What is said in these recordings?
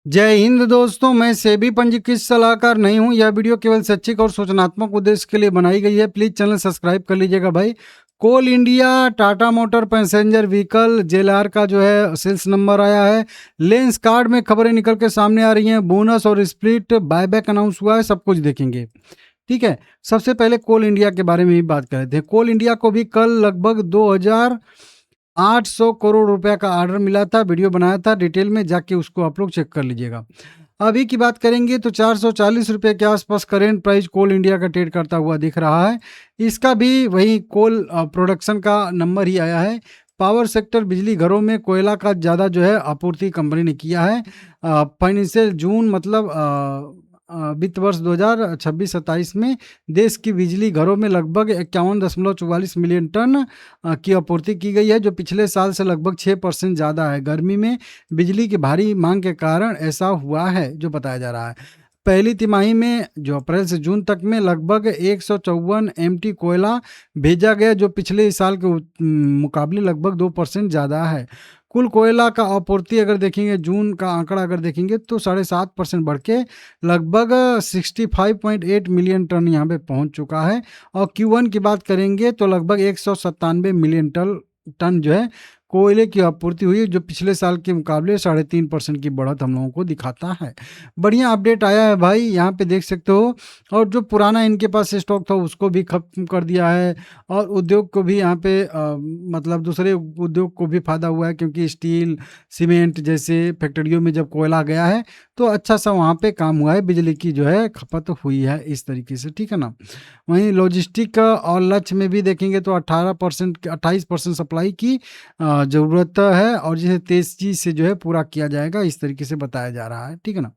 जय हिंद दोस्तों, मैं सेबी पंजीकृत सलाहकार नहीं हूं। यह वीडियो केवल शैक्षिक और सूचनात्मक उद्देश्य के लिए बनाई गई है। प्लीज चैनल सब्सक्राइब कर लीजिएगा भाई। Coal India Tata Motor passenger vehicle JLR का जो है सेल्स नंबर आया है। लेंस कार्ड में खबरें निकल के सामने आ रही हैं। बोनस और स्प्लिट बायबैक अनाउंस हुआ है, सब कुछ देखेंगे। ठीक है, सबसे पहले कोल इंडिया के बारे में ही बात कर रहे थे। कोल इंडिया को भी कल लगभग 2800 करोड़ रुपए का ऑर्डर मिला था। वीडियो बनाया था, डिटेल में जाके उसको आप लोग चेक कर लीजिएगा। अभी की बात करेंगे तो 440 रुपए के आसपास करेंट प्राइस कोल इंडिया का ट्रेड करता हुआ दिख रहा है। इसका भी वही कोल प्रोडक्शन का नंबर ही आया है। पावर सेक्टर बिजली घरों में कोयला का ज़्यादा जो है आपूर्ति कंपनी ने किया है। फाइनेंशियल जून मतलब वित्त वर्ष 2026-27 में देश की बिजली घरों में लगभग 51.44 मिलियन टन की आपूर्ति की गई है, जो पिछले साल से लगभग 6% ज़्यादा है। गर्मी में बिजली की भारी मांग के कारण ऐसा हुआ है, जो बताया जा रहा है। पहली तिमाही में जो अप्रैल से जून तक में लगभग 154 एमटी कोयला भेजा गया, जो पिछले साल के मुकाबले लगभग 2% ज़्यादा है। कुल कोयला का आपूर्ति अगर देखेंगे, जून का आंकड़ा अगर देखेंगे तो 7.5% बढ़ के लगभग 65.8 मिलियन टन यहाँ पे पहुँच चुका है। और Q1 की बात करेंगे तो लगभग 197 मिलियन टन जो है कोयले की आपूर्ति हुई है, जो पिछले साल के मुकाबले 3.5% की बढ़त हम लोगों को दिखाता है। बढ़िया अपडेट आया है भाई, यहाँ पे देख सकते हो। और जो पुराना इनके पास स्टॉक था उसको भी खत्म कर दिया है। और उद्योग को भी यहाँ पे मतलब दूसरे उद्योग को भी फायदा हुआ है, क्योंकि स्टील सीमेंट जैसे फैक्ट्रियों में जब कोयला गया है तो अच्छा सा वहाँ पे काम हुआ है, बिजली की जो है खपत हुई है इस तरीके से। ठीक है ना। वहीं लॉजिस्टिक और लक्ष्य में भी देखेंगे तो 28% सप्लाई की ज़रूरत है, और जिसे तेज़ी से जो है पूरा किया जाएगा, इस तरीके से बताया जा रहा है। ठीक है ना।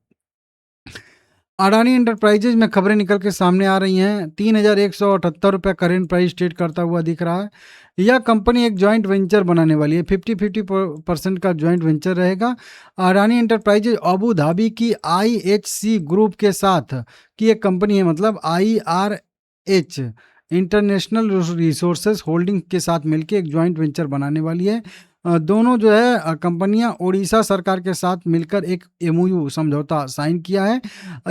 अडानी एंटरप्राइजेज में खबरें निकल के सामने आ रही हैं। 3,178 रुपये करेंट प्राइस ट्रेड करता हुआ दिख रहा है। यह कंपनी एक जॉइंट वेंचर बनाने वाली है। 50-50% का जॉइंट वेंचर रहेगा। अडानी एंटरप्राइजेज अबू धाबी की IHC ग्रुप के साथ की एक कंपनी है, मतलब IRH इंटरनेशनल रिसोर्सेज होल्डिंग के साथ मिलकर एक जॉइंट वेंचर बनाने वाली है। दोनों जो है कंपनियां उड़ीसा सरकार के साथ मिलकर एक MOU समझौता साइन किया है।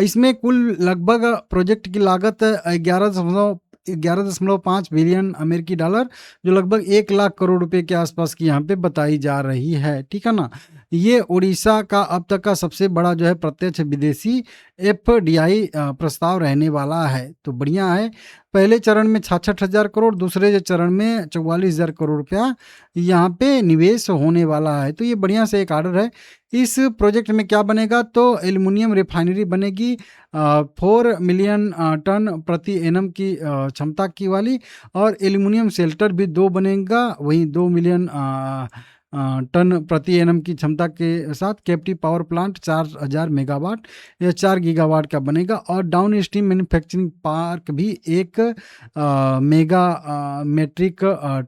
इसमें कुल लगभग प्रोजेक्ट की लागत 11.5 बिलियन अमेरिकी डॉलर, जो लगभग 1 लाख करोड़ रुपए के आसपास की यहाँ पे बताई जा रही है। ठीक है ना। ये उड़ीसा का अब तक का सबसे बड़ा जो है प्रत्यक्ष विदेशी FDI प्रस्ताव रहने वाला है, तो बढ़िया है। पहले चरण में 66,000 करोड़, दूसरे चरण में 44,000 करोड़ रुपया यहाँ पे निवेश होने वाला है, तो ये बढ़िया से एक ऑर्डर है। इस प्रोजेक्ट में क्या बनेगा तो एल्युमिनियम रिफाइनरी बनेगी 4 मिलियन टन प्रति एनम की क्षमता की वाली, और एल्युमिनियम शेल्टर भी 2 बनेगा, वहीं 2 मिलियन टन प्रति एनम की क्षमता के साथ। कैप्टिव पावर प्लांट 4,000 मेगावाट या 4 गीगावाट का बनेगा, और डाउन स्ट्रीम मैन्युफैक्चरिंग पार्क भी 1 मेगा मेट्रिक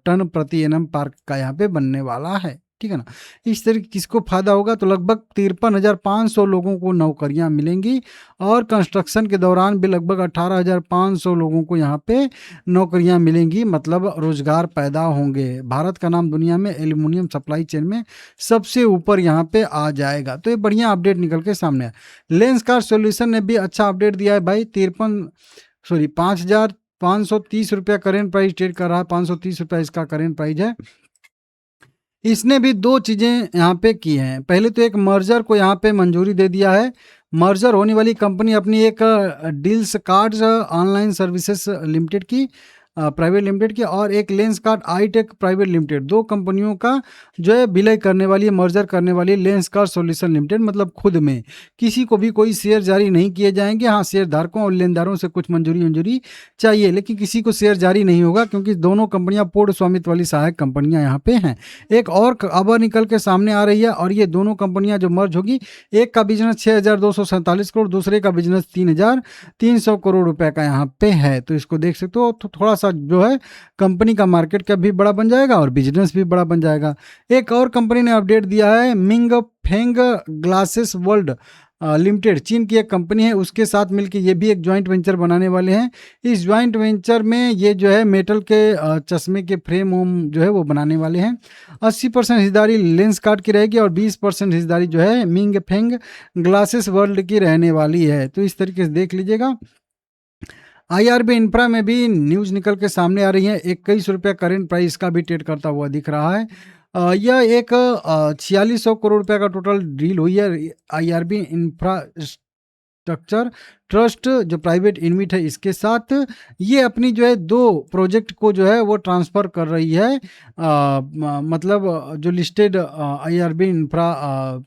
टन प्रति एनम पार्क का यहाँ पे बनने वाला है। ठीक है ना। इस तरीके किसको फायदा होगा तो लगभग 53,500 लोगों को नौकरियां मिलेंगी, और कंस्ट्रक्शन के दौरान भी लगभग 18,500 लोगों को यहाँ पे नौकरियां मिलेंगी, मतलब रोजगार पैदा होंगे। भारत का नाम दुनिया में एल्युमिनियम सप्लाई चेन में सबसे ऊपर यहाँ पे आ जाएगा, तो ये बढ़िया अपडेट निकल के सामने है। लेंस कार्ड सॉल्यूशन ने भी अच्छा अपडेट दिया है भाई। 5,530 रुपया करेंट प्राइस ट्रेड कर रहा है। 530 रुपया इसका करेंट प्राइस है। इसने भी 2 चीज़ें यहाँ पे की हैं। पहले तो एक मर्जर को यहाँ पे मंजूरी दे दिया है। मर्जर होने वाली कंपनी अपनी एक deals cards online services limited की प्राइवेट लिमिटेड की, और एक लेंस कार्ड आईटेक प्राइवेट लिमिटेड, 2 कंपनियों का जो है विलय करने वाली है, मर्जर करने वाली है लेंस कार्ड सॉल्यूशन लिमिटेड। मतलब खुद में किसी को भी कोई शेयर जारी नहीं किए जाएंगे। हाँ, शेयर धारकों और लेनदारों से कुछ मंजूरी चाहिए, लेकिन किसी को शेयर जारी नहीं होगा, क्योंकि दोनों कंपनियां पूर्ण स्वामित्व वाली सहायक कंपनियां यहाँ पे हैं। एक और खबर निकल के सामने आ रही है, और ये दोनों कंपनियां जो मर्ज होगी, एक का बिजनेस 6,247 करोड़, दूसरे का बिजनेस 3,300 करोड़ रुपए का यहाँ पे है। तो इसको देख सकते हो, तो थोड़ा सा जो है कंपनी का मार्केट कैप भी बड़ा बन जाएगा और बिजनेस भी बड़ा बन जाएगा। एक और कंपनी ने अपडेट दिया है, Ming Feng glasses world limited, चीन की एक कंपनी है, उसके साथ मिलकर ये भी एक जॉइंट वेंचर बनाने वाले हैं। इस जॉइंट वेंचर में ये जो है मेटल के चश्मे के फ्रेम होम जो है वो बनाने वाले हैं। 80% हिस्सेदारी लेंसकार्ट की रहेगी और 20% हिस्सेदारी जो है मिंग फेंग ग्लासेस वर्ल्ड की रहने वाली है। तो इस तरीके से देख लीजिएगा। आईआरबी इंफ्रा में भी न्यूज़ निकल के सामने आ रही है। 21 रुपये करेंट प्राइस का भी ट्रेड करता हुआ दिख रहा है। यह एक 4600 करोड़ रुपए का टोटल डील हुई है आईआरबी इंफ्रास्ट्रक्चर ट्रस्ट जो प्राइवेट इन्विट है इसके साथ। ये अपनी जो है 2 प्रोजेक्ट को जो है वो ट्रांसफ़र कर रही है, मतलब जो listed IRB infra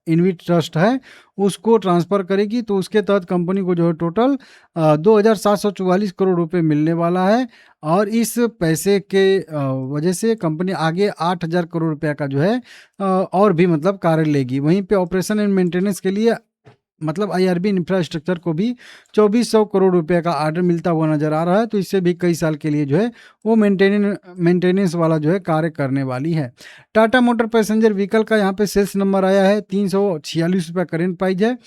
InvIT trust है उसको ट्रांसफ़र करेगी। तो उसके तहत कंपनी को जो है टोटल 2744 करोड़ रुपए मिलने वाला है और इस पैसे के वजह से कंपनी आगे 8000 करोड़ रुपया का जो है और भी मतलब कार्य लेगी। वहीं पे ऑपरेशन एंड मेंटेनेंस के लिए मतलब आईआरबी इंफ्रास्ट्रक्चर को भी 2400 करोड़ रुपए का ऑर्डर मिलता हुआ नजर आ रहा है। तो इससे भी कई साल के लिए जो है वो मेंटेनेंस वाला जो है कार्य करने वाली है। टाटा मोटर पैसेंजर व्हीकल का यहाँ पे सेल्स नंबर आया है 346 रुपये करेंट प्राइस है।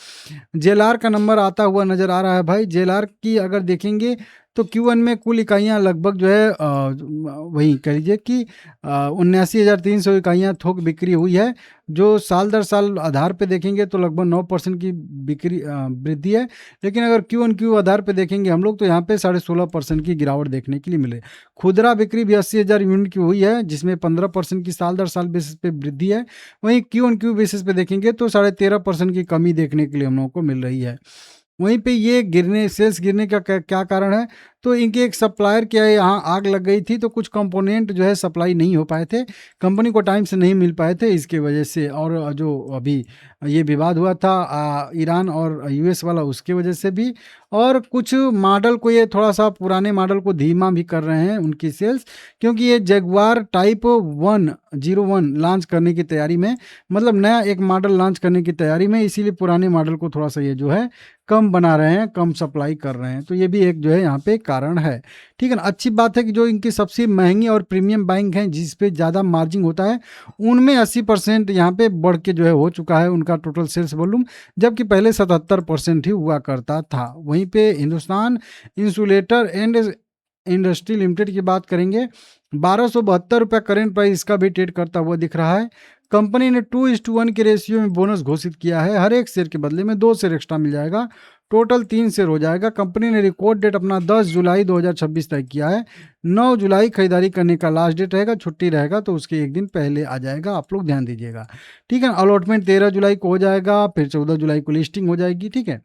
जेएलआर का नंबर आता हुआ नजर आ रहा है भाई। जेएलआर की अगर देखेंगे तो Q1 में कुल इकाइयाँ लगभग जो है वही कह लीजिए कि 79,300 इकाइयाँ थोक बिक्री हुई है, जो साल दर साल आधार पे देखेंगे तो लगभग 9% की बिक्री वृद्धि है। लेकिन अगर Q1Q आधार पे देखेंगे हम लोग तो यहाँ पे 16.5% की गिरावट देखने के लिए मिले। खुदरा बिक्री भी 80,000 यूनिट की हुई है, जिसमें 15% की साल दर साल बेसिस पे वृद्धि है। वहीं Q1Q बेसिस पे देखेंगे तो 13.5% की कमी देखने के लिए हम लोगों को मिल रही है। वहीं पे ये सेल्स गिरने का क्या कारण है, तो इनके एक सप्लायर के यहाँ आग लग गई थी, तो कुछ कंपोनेंट जो है सप्लाई नहीं हो पाए थे, कंपनी को टाइम से नहीं मिल पाए थे इसके वजह से। और जो अभी ये विवाद हुआ था ईरान और यूएस वाला, उसके वजह से भी। और कुछ मॉडल को ये थोड़ा सा पुराने मॉडल को धीमा भी कर रहे हैं उनकी सेल्स, क्योंकि ये जगुआर टाइप 101 लॉन्च करने की तैयारी में, मतलब नया एक मॉडल लॉन्च करने की तैयारी में, इसीलिए पुराने मॉडल को थोड़ा सा ये जो है कम बना रहे हैं, कम सप्लाई कर रहे हैं। तो ये भी एक जो है यहाँ पे कारण है। ठीक है ना। अच्छी बात है कि जो इनकी सबसे महंगी और प्रीमियम बाइक हैं जिस पे ज़्यादा मार्जिन होता है, उनमें 80% यहाँ पे बढ़ के जो है हो चुका है उनका टोटल सेल्स वॉल्यूम, जबकि पहले 77% ही हुआ करता था। वहीं पे Hindustan insulator and industry limited की बात करेंगे, 1272 रुपये करेंट प्राइस इसका भी ट्रेड करता हुआ दिख रहा है। कंपनी ने 2:1 के रेशियो में बोनस घोषित किया है, हर एक शेयर के बदले में 2 शेयर एक्स्ट्रा मिल जाएगा, टोटल 3 शेयर हो जाएगा। कंपनी ने रिकॉर्ड डेट अपना 10 जुलाई 2026 तय किया है। 9 जुलाई खरीदारी करने का लास्ट डेट रहेगा, छुट्टी रहेगा तो उसके एक दिन पहले आ जाएगा, आप लोग ध्यान दीजिएगा। ठीक है। अलॉटमेंट 13 जुलाई को हो जाएगा, फिर 14 जुलाई को लिस्टिंग हो जाएगी। ठीक है।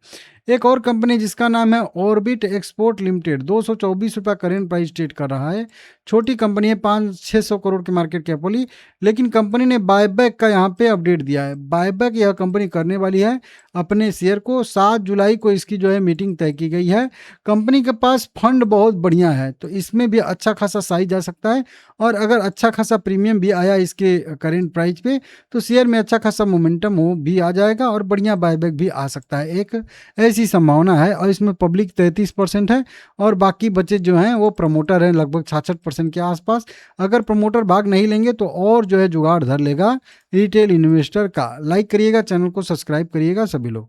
एक और कंपनी जिसका नाम है ऑर्बिट एक्सपोर्ट लिमिटेड, 224 रुपये करेंट प्राइस ट्रेड कर रहा है। छोटी कंपनी है, 500-600 करोड़ की मार्केट कैप वाली, लेकिन कंपनी ने बायबैक का यहाँ पे अपडेट दिया है। बायबैक यह कंपनी करने वाली है अपने शेयर को। 7 जुलाई को इसकी जो है मीटिंग तय की गई है। कंपनी के पास फंड बहुत बढ़िया है, तो इसमें भी अच्छा खासा साइज जा सकता है, और अगर अच्छा खासा प्रीमियम भी आया इसके करेंट प्राइस पे तो शेयर में अच्छा खासा मोमेंटम हो भी आ जाएगा और बढ़िया बायबैक भी आ सकता है, एक ऐसी संभावना है। और इसमें पब्लिक 33% है और बाकी बचे जो हैं वो प्रमोटर हैं लगभग 66% के आसपास। अगर प्रमोटर भाग नहीं लेंगे तो और जो है जुगाड़ धर लेगा रिटेल इन्वेस्टर का। लाइक करिएगा, चैनल को सब्सक्राइब करिएगा सभी लोग।